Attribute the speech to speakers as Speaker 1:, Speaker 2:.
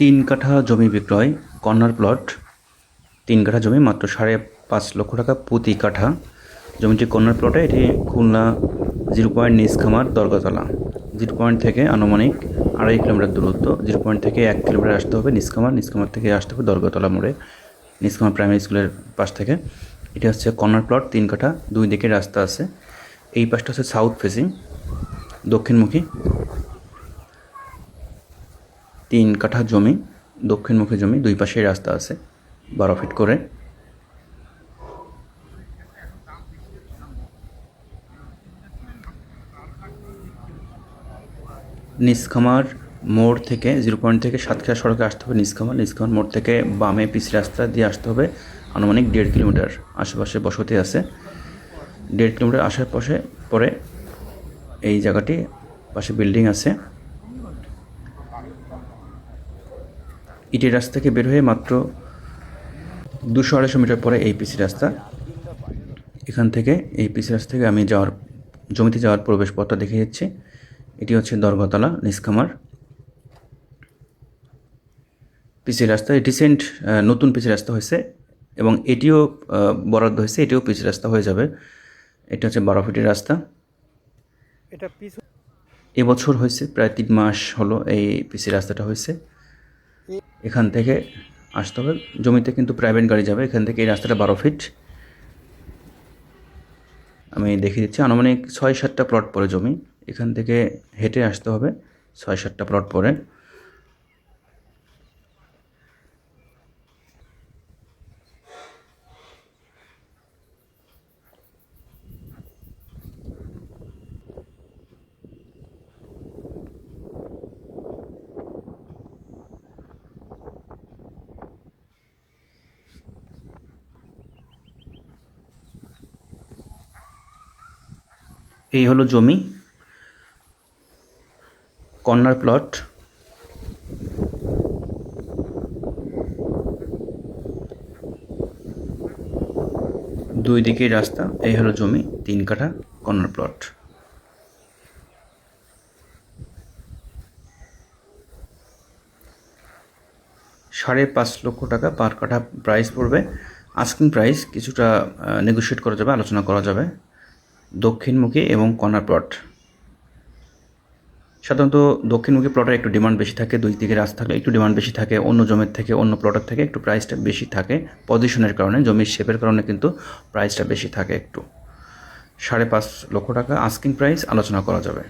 Speaker 1: 3 কাঠা জমি বিক্রয়, কর্নার প্লট। 3 কাঠা জমি মাত্র 5.5 লক্ষ টাকা প্রতি কাঠা। জমিটি কর্নার প্লটে, এটি খুলনা 0 পয়েন্ট নিচখামার দরগাতলা। 0 পয়েন্ট থেকে আনুমানিক 2.5 কিলোমিটার দূরত্ব। 0 পয়েন্ট থেকে 1 কিলোমিটার আসতে হবে নিচখামার, নিচখামার থেকে আসতে হবে দরগাতলা মোড়ে, নিচখামার প্রাইমারি স্কুলের পাশ থেকে। এটা হচ্ছে কর্নার প্লট, 3 কাঠা, 2 দিকে রাস্তা আছে। এই পাশটা হচ্ছে সাউথ ফেসিং, দক্ষিণমুখী। 3 কাঠা জমি, দক্ষিণমুখী জমি, 2 পাশেই রাস্তা আছে 12 ফিট করে। নিচখামার মোড় থেকে 0 পয়েন্ট থেকে সাতক্ষীরা সড়কে আসতে হবে নিচখামার। নিচখামার মোড় থেকে বামে পিচ রাস্তা দিয়ে আসতে হবে আনুমানিক 1.5 কিলোমিটার। আশেপাশে বসতি আছে। 1.5 কিলোমিটার আসার পরে এই জায়গাটি পাশে বিল্ডিং আছে। ইটের রাস্তা থেকে বের হয়ে মাত্র 200-250 মিটার পরে এই পিসি রাস্তা। এখান থেকে এই পিসি রাস্তা থেকে আমি জমিতে যাওয়ার প্রবেশ পথটা দেখে যাচ্ছি। এটি হচ্ছে দরগাতলা, নিচখামার পিসি রাস্তা। রিসেন্ট নতুন পিসি রাস্তা হয়েছে এবং এটিও বরাদ্দ হয়েছে, এটিও পিসি রাস্তা হয়ে যাবে। এটা হচ্ছে 12 ফিটের রাস্তা।
Speaker 2: এটা
Speaker 1: এবছর হয়েছে, প্রায় 3 মাস হলো এই পিসি রাস্তাটা হয়েছে। এখান থেকে আসতে হবে, জমিতে কিন্তু প্রাইভেট গাড়ি যাবে। এখান থেকে এই রাস্তাটা 12 ফিট। আমি দেখিয়ে দিচ্ছি, আনুমানিক 6-7টা প্লট পরে জমি। এখান থেকে হেঁটে আসতে হবে 6-7টা প্লট পরে। এই হলো জমি, কর্নার প্লট। দুই দিকেই রাস্তা। এই হলো জমি, 3 কাঠা, কর্নার প্লট। $5.5 লক্ষ পার কাঠা প্রাইস পড়বে। আস্কিং প্রাইস কিছুটা নেগোশিয়েট করা যাবে, আলোচনা করা যাবে। দক্ষিণমুখী এবং কর্নার প্লট, সাধারণত দক্ষিণমুখী প্লটের একটু ডিমান্ড বেশি থাকে। 2 দিকে রাস্তা থাকলে একটু ডিমান্ড বেশি থাকে, অন্য জমির থেকে, অন্য প্লটের থেকে একটু প্রাইসটা বেশি থাকে। পজিশনের কারণে, জমির শেপের কারণে কিন্তু প্রাইসটা বেশি থাকে একটু। $5.5 লক্ষ আস্কিং প্রাইস, আলোচনা করা যাবে।